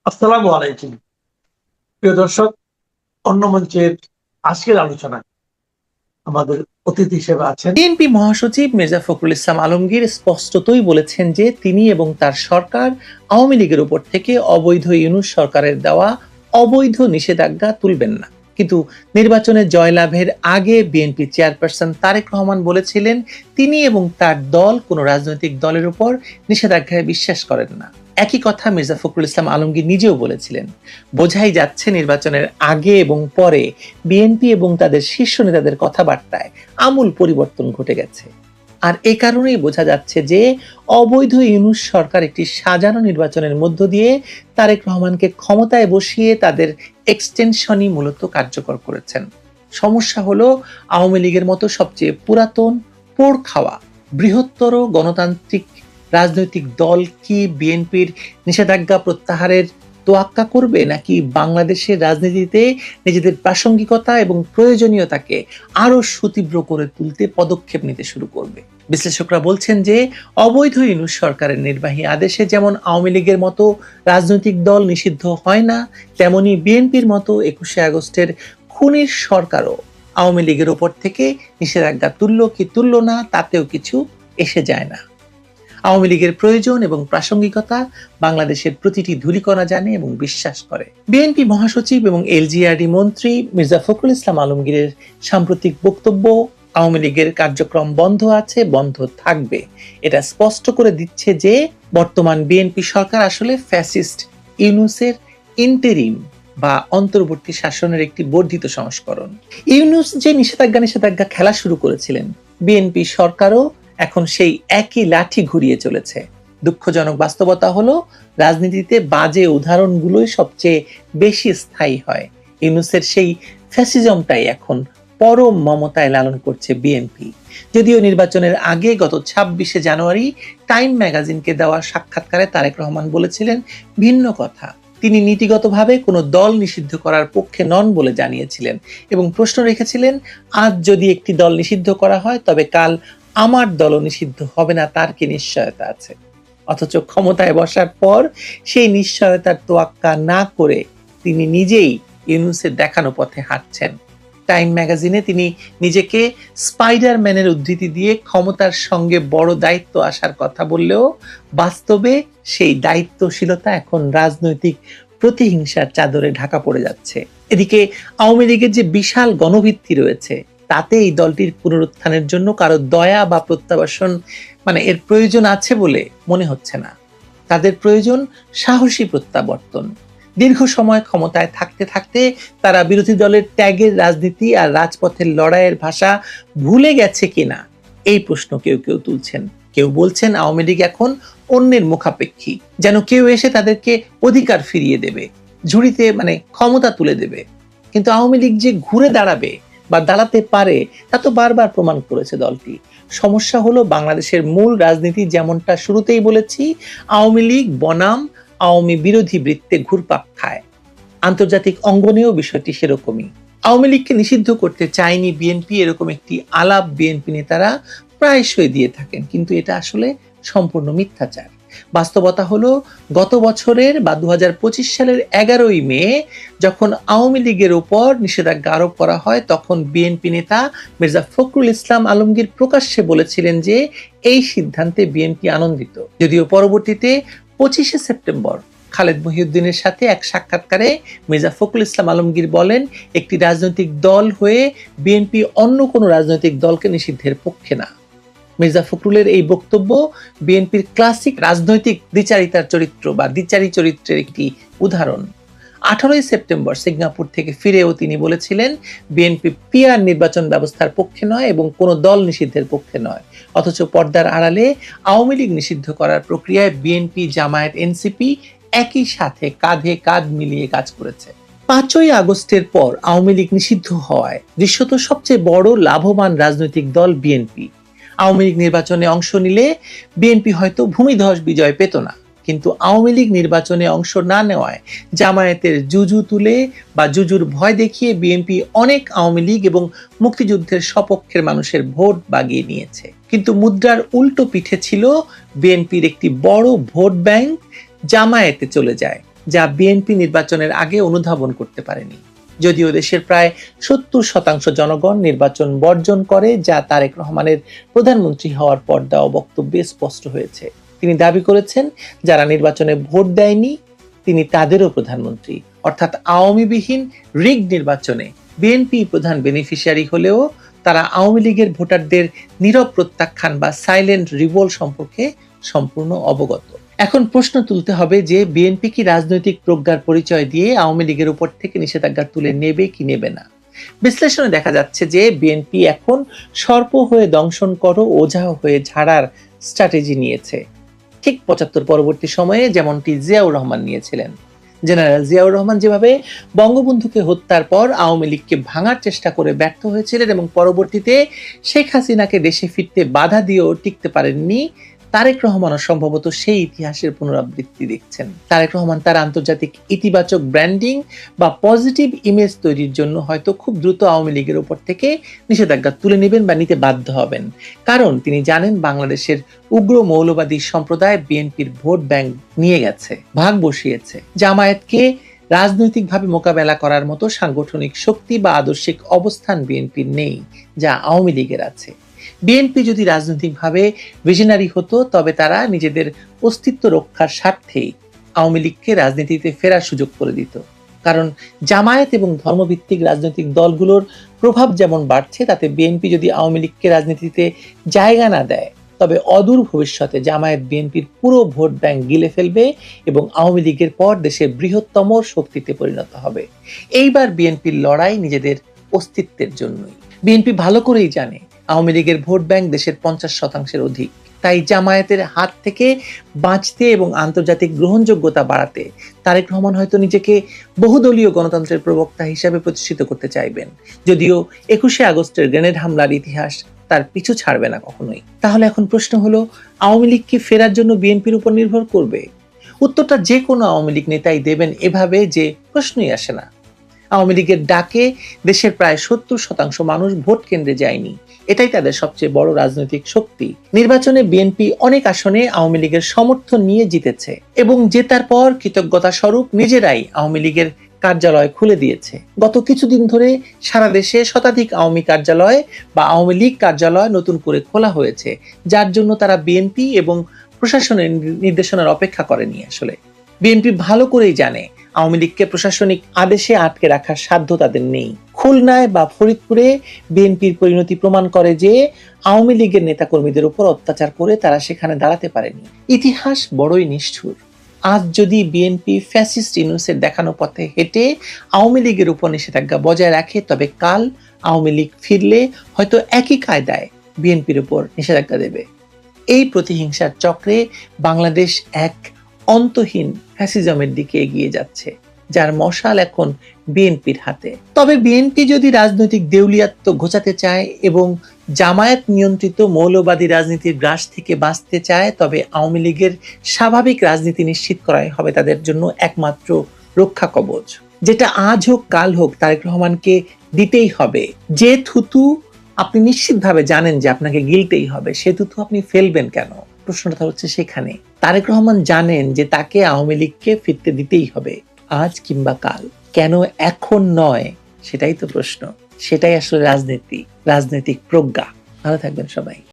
আসসালামু আলাইকুম। প্রিয় দর্শক, অন্য মঞ্চের আজকের আলোচনায় আমাদের অতিথি হিসেবে আছেন বিএনপি মহাসচিব মির্জা ফখরুল ইসলাম আলমগীর স্পষ্টতই বলেছেন যে তিনি এবং তার সরকার আওয়ামী লীগের উপর থেকে অবৈধ ইউনূস সরকারের দেওয়া অবৈধ নিষেধাজ্ঞা তুলবেন না। কিন্তু নির্বাচনে জয়লাভের আগে বিএনপি চেয়ারপারসন তারেক রহমান বলেছিলেন তিনি এবং তার দল কোনো রাজনৈতিক দলের উপর নিষেধাজ্ঞায় বিশ্বাস করেন না। একই কথা মির্জা ফখরুল ইসলাম আলমগীর নিজেও বলেছিলেন। বোঝাই যাচ্ছে নির্বাচনের আগে এবং পরে বিএনপি এবং তাদের শীর্ষ নেতাদের কথাবার্তায় আমূল পরিবর্তন ঘটে গেছে। আর এ কারণেই বোঝা যাচ্ছে যে অবৈধ ইউনূস সরকার একটি সাজানো নির্বাচনের মধ্য দিয়ে তারেক রহমানকে ক্ষমতায় বসিয়ে তাদের এক্সটেনশনই মূলত কার্যকর করেছেন। সমস্যা হলো আওয়ামী লীগের মতো সবচেয়ে পুরাতন, পোড় খাওয়া, বৃহত্তর গণতান্ত্রিক রাজনৈতিক দল কি বিএনপির নিষেধাজ্ঞা প্রত্যাহারের তোয়াক্কা করবে, নাকি বাংলাদেশের রাজনীতিতে নিজেদের প্রাসঙ্গিকতা এবং প্রয়োজনীয়তাকে আরো সুতীব্র করে তুলতে পদক্ষেপ নিতে শুরু করবে? বিশ্লেষকরা বলছেন যে অবৈধ ইউনূস সরকারের নির্বাহী আদেশে যেমন আওয়ামী লীগের মতো রাজনৈতিক দল নিষিদ্ধ হয় না, তেমনি বিএনপির মতো 21শে আগস্টের খুনির সরকারও আওয়ামী লীগের ওপর থেকে নিষেধাজ্ঞা তুললো কি তুললো না তাতেও কিছু এসে যায় না। আওয়ামী লীগের প্রয়োজন এবং প্রাসঙ্গিকতা বাংলাদেশের প্রতিটি ধূলিকণা জানে এবং বিশ্বাস করে। বিএনপি মহাসচিব এবং এলজিআরডি মন্ত্রী মির্জা ফখরুল ইসলাম আলমগীরের সাম্প্রতিক বক্তব্য আওয়ামী লীগের কার্যক্রম বন্ধ আছে, বন্ধ থাকবে, এটা স্পষ্ট করে দিচ্ছে যে বর্তমান বিএনপি সরকার আসলে ফ্যাসিস্ট ইউনূসের ইন্টেরিম বা অন্তর্বর্তী শাসনের একটি বর্ধিত সংস্করণ। ইউনূস যে নিষেধাজ্ঞা খেলা শুরু করেছিলেন, বিএনপি সরকারও এখন সেই একই লাঠি ঘুরিয়ে চলেছে। দুঃখজনক বাস্তবতা হলো রাজনীতিতে বাজে উদাহরণগুলোই সবচেয়ে বেশি স্থায়ী হয়। ইউনূসের সেই ফ্যাসিজমটাই এখন পরম মমতায় লালন করছে বিএনপি। যদিও নির্বাচনের আগে গত 26শে জানুয়ারি টাইম ম্যাগাজিনকে দেওয়া সাক্ষাৎকারে তারেক রহমান বলেছিলেন ভিন্ন কথা। তিনি নীতিগতভাবে কোনো দল নিষিদ্ধ করার পক্ষে নন বলে জানিয়েছিলেন এবং প্রশ্ন রেখেছিলেন, আজ যদি একটি দল নিষিদ্ধ করা হয় তবে কাল আমার দলও নিষিদ্ধ হবে না, তার কি নিশ্চয়তা আছে? অথচ ক্ষমতায় বসার পর সেই নিশ্চয়তার তোয়াক্কা না করে তিনি নিজেই ইউনূসের দেখানো পথে হাঁটছেন। টাইম ম্যাগাজিনে তিনি নিজেকে স্পাইডারম্যানের উদ্ধৃতি দিয়ে ক্ষমতার সঙ্গে বড় দায়িত্ব আসার কথা বললেও বাস্তবে সেই দায়িত্বশীলতা এখন রাজনৈতিক প্রতিহিংসার চাদরে ঢাকা পড়ে যাচ্ছে। এদিকে আওয়ামী লীগের যে বিশাল গণভিত্তি রয়েছে তাতে এই দলটির পুনরুত্থানের জন্য কারো দয়া বা প্রত্যাবাসন এর প্রয়োজন আছে বলে মনে হচ্ছে না। তাদের প্রয়োজন সাহসী প্রত্যাবর্তন। দীর্ঘ সময় ক্ষমতায় থাকতে থাকতে তারা বিরোধী দলের ত্যাগের রাজনীতি আর রাজপথের লড়াইয়ের ভাষা ভুলে গেছে কিনা এই প্রশ্ন কেউ কেউ তুলছেন। কেউ বলছেন আওয়ামী লীগ এখন অন্যের মুখাপেক্ষী, যেন কেউ এসে তাদেরকে অধিকার ফিরিয়ে দেবে, ঝুড়িতে ক্ষমতা তুলে দেবে। কিন্তু আওয়ামী লীগ যে ঘুরে দাঁড়াবে বা দাঁড়াতে পারে তা তো বারবার প্রমাণ করেছে দলটি। সমস্যা হলো বাংলাদেশের মূল রাজনীতি যেমনটা শুরুতেই বলেছি, আওয়ামী লীগ বনাম আওয়ামী বিরোধী বৃত্তে ঘুরপাক খায়। আন্তর্জাতিক অঙ্গনেও বিষয়টি সেরকমই। আওয়ামী লীগকে নিষিদ্ধ করতে চায়নি বিএনপি, এরকম একটি আলাপ বিএনপি নেতারা প্রায়শই দিয়ে থাকেন, কিন্তু এটা আসলে সম্পূর্ণ মিথ্যাচার। বাস্তবতা হলো গত বছরের বা 2025 সালের 11ই মে যখন আওয়ামী লীগের উপর নিষেধাজ্ঞা আরোপ করা হয় তখন বিএনপি নেতা মির্জা ফখরুল ইসলাম আলমগীর প্রকাশ্যে বলেছিলেন যে এই সিদ্ধান্তে বিএনপি আনন্দিত। যদিও পরবর্তীতে 25শে সেপ্টেম্বর খালেদ মহিউদ্দিনের সাথে এক সাক্ষাৎকারে মির্জা ফখরুল ইসলাম আলমগীর বলেন, একটি রাজনৈতিক দল হয়ে বিএনপি অন্য কোনো রাজনৈতিক দলকে নিষিদ্ধের পক্ষে না। মির্জা ফখরুলের এই বক্তব্য বিএনপির ক্লাসিক রাজনৈতিক দ্বিচারিতার চরিত্র বা দ্বিচারী চরিত্রের একটি উদাহরণ। 18ই সেপ্টেম্বর সিঙ্গাপুর থেকে ফিরেও তিনি বলেছিলেন বিএনপি পিআর নির্বাচন ব্যবস্থার পক্ষে নয় এবং কোনো দল নিষিদ্ধের পক্ষে নয়। অথচ পর্দার আড়ালে আওয়ামী লীগ নিষিদ্ধ করার প্রক্রিয়ায় বিএনপি, জামায়াত, এনসিপি একই সাথে কাঁধে কাঁধ মিলিয়ে কাজ করেছে। 5ই আগস্টের পর আওয়ামী লীগ নিষিদ্ধ হওয়ায় দৃশ্যত সবচেয়ে বড় লাভবান রাজনৈতিক দল বিএনপি। আওয়ামী লীগ নির্বাচনে অংশ নিলে বিএনপি হয়তো ভূমিধস বিজয় পেত না, কিন্তু আওয়ামী লীগ নির্বাচনে অংশ না নেওয়ায় জামায়াতের জুজু তুলে বা জুজুর ভয় দেখিয়ে বিএনপি অনেক আওয়ামী লীগ এবং মুক্তিযুদ্ধের সপক্ষের মানুষের ভোট বাগিয়ে নিয়েছে। কিন্তু মুদ্রার উল্টো পিঠে ছিল বিএনপির একটি বড় ভোট ব্যাংক জামায়াতে চলে যায়। যা বিএনপি নির্বাচনের আগে অনুধাবন করতে পারেনি। যদিও দেশের প্রায় 70% জনগণ নির্বাচন বর্জন করে, যা তারেক রহমানের প্রধানমন্ত্রী হওয়ার পর দেওয়া বক্তব্যে স্পষ্ট হয়েছে। তিনি দাবি করেছেন, যারা নির্বাচনে ভোট দেয়নি তিনি তাদেরও প্রধানমন্ত্রী, অর্থাৎ আওয়ামীবিহীন রিগ নির্বাচনে বিএনপি প্রধান বেনিফিশিয়ারি হলেও তারা আওয়ামী লীগের ভোটারদের নীরব প্রত্যাখ্যান বা সাইলেন্ট রিভোল সম্পর্কে সম্পূর্ণ অবগত। এখন প্রশ্ন তুলতে হবে যে বিএনপি কি রাজনৈতিক প্রজ্ঞার পরিচয় দিয়ে আওয়ামী লীগের উপর থেকে নিষেধাজ্ঞা তুলে নেবে কি নেবে না। বিশ্লেষণে দেখা যাচ্ছে যে বিএনপি এখন সর্প হয়ে দংশন করো, ওঝা হয়ে ঝাড়ার স্ট্র্যাটেজি নিয়েছে, ঠিক ৭৫ পরবর্তী সময়ে যেমনটি জিয়াউর রহমান নিয়েছিলেন। জেনারেল জিয়াউর রহমান যেভাবে বঙ্গবন্ধুকে হত্যার পর আওয়ামী লীগকে ভাঙার চেষ্টা করে ব্যর্থ হয়েছিলেন এবং পরবর্তীতে শেখ হাসিনাকে দেশে ফিরতে বাধা দিয়েও টিকতে পারেননি, তারেক রহমানও সম্ভবত সেই ইতিহাসের পুনরাবৃত্তি দেখছেন। তারেক রহমান তার আন্তর্জাতিক ইতিবাচক ব্র্যান্ডিং বা পজিটিভ ইমেজ তৈরির জন্য হয়তো খুব দ্রুত আওয়ামী লীগের উপর থেকে নিষেধাজ্ঞা তুলে নেবেন বা নিতে বাধ্য হবেন, কারণ তিনি জানেন বাংলাদেশের উগ্র মৌলবাদী সম্প্রদায় বিএনপির ভোট ব্যাংক নিয়ে গেছে, ভাগ বসিয়েছে। জামায়াতকে রাজনৈতিকভাবে মোকাবেলা করার মতো সাংগঠনিক শক্তি বা আদর্শিক অবস্থান বিএনপির নেই, যা আওয়ামী লীগের আছে। বিএনপি যদি রাজনৈতিকভাবে ভিশনারি হতো তবে তারা নিজেদের অস্তিত্ব রক্ষার স্বার্থেই আওয়ামী লীগকে রাজনীতিতে ফেরার সুযোগ করে দিত, কারণ জামায়াত এবং ধর্মভিত্তিক রাজনৈতিক দলগুলোর প্রভাব যেমন বাড়ছে, তাতে বিএনপি যদি আওয়ামী লীগকে রাজনীতিতে জায়গা না দেয় তবে অদূর ভবিষ্যতে জামায়াত বিএনপির পুরো ভোট ব্যাংক গিলে ফেলবে এবং আওয়ামী লীগের পর দেশের বৃহত্তম শক্তিতে পরিণত হবে। এইবার বিএনপির লড়াই নিজেদের অস্তিত্বের জন্যই। বিএনপি ভালো করেই জানে আওয়ামী লীগের ভোট ব্যাংক দেশের 50% অধিক, তাই জামায়াতের হাত থেকে বাঁচতে এবং আন্তর্জাতিক গ্রহণযোগ্যতা বাড়াতে তারেক রহমান হয়তো নিজেকে বহুদলীয় গণতন্ত্রের প্রবক্তা হিসাবে প্রতিষ্ঠিত করতে চাইবেন, যদিও 21শে আগস্টের গ্রেনেড হামলার ইতিহাস তার পিছু ছাড়বে না কখনোই। তাহলে এখন প্রশ্ন হলো, আওয়ামী লীগ কি ফেরার জন্য বিএনপির উপর নির্ভর করবে? উত্তরটা যে কোনো আওয়ামী লীগ নেতাই দেবেন এভাবে যে প্রশ্নই আসে না। আওয়ামী লীগের ডাকে দেশের প্রায় 70% মানুষ ভোট কেন্দ্রে যায়নি, এটাই তাদের সবচেয়ে বড় রাজনৈতিক শক্তি। নির্বাচনে বিএনপি অনেক আসনে আওয়ামী লীগের সমর্থন নিয়ে জিতেছে এবং জেতার পর কৃতজ্ঞতা স্বরূপ নিজেরাই আওয়ামী লীগের কার্যালয় খুলে দিয়েছে। গত কিছুদিন ধরে সারা দেশে শতাধিক আওয়ামী কার্যালয় বা আওয়ামী লীগ কার্যালয় নতুন করে খোলা হয়েছে, যার জন্য তারা বিএনপি এবং প্রশাসনের নির্দেশনার অপেক্ষা করেনি। আসলে বিএনপি ভালো করেই জানে আওয়ামী লীগকে প্রশাসনিক আদেশে আটকে রাখার সাধ্য তাদের নেই। খুলনায় বা ফরিদপুরে বিএনপির পরিণতি প্রমাণ করে যে আওয়ামী লীগের নেতাকর্মীদের উপর অত্যাচার করে তারা সেখানে দাঁড়াতে পারেনি। ইতিহাস বড়ই নিষ্ঠুর। আজ যদি বিএনপি ফ্যাসিস্ট ইউনূসের দেখানো পথে হেঁটে আওয়ামী লীগের উপর নিষেধাজ্ঞা বজায় রাখে, তবে কাল আওয়ামী লীগ ফিরলে হয়তো একই কায়দায় বিএনপির উপর নিষেধাজ্ঞা দেবে। এই প্রতিহিংসার চক্রে বাংলাদেশ এক অন্তহীন ফ্যাসিজমের দিকে এগিয়ে যাচ্ছে, যার মশাল এখন বিএনপির হাতে। তবে বিএনপি যদি রাজনৈতিক দেউলিয়াত্ব ঘোচাতে চায় এবং জামায়াত নিয়ন্ত্রিত মৌলবাদী রাজনীতির গ্রাস থেকে বাঁচতে চায়, তবে আওয়ামী লীগের স্বাভাবিক রাজনীতি নিশ্চিত করাই হবে তাদের জন্য একমাত্র রক্ষা কবচ, যেটা আজ হোক কাল হোক তারেক রহমানকে দিতেই হবে। যে থুতু আপনি নিশ্চিতভাবে জানেন যে আপনাকে গিলতেই হবে, সে থুতু আপনি ফেলবেন কেন? প্রশ্নটা হচ্ছে সেখানে। তারেক রহমান জানেন যে তাকে আওয়ামী লীগকে ফিরতে দিতেই হবে, আজ কিংবা কাল। কেন এখন নয়, সেটাই তো প্রশ্ন। সেটাই আসলে রাজনীতি, রাজনৈতিক প্রজ্ঞা। ভালো থাকবেন সবাই।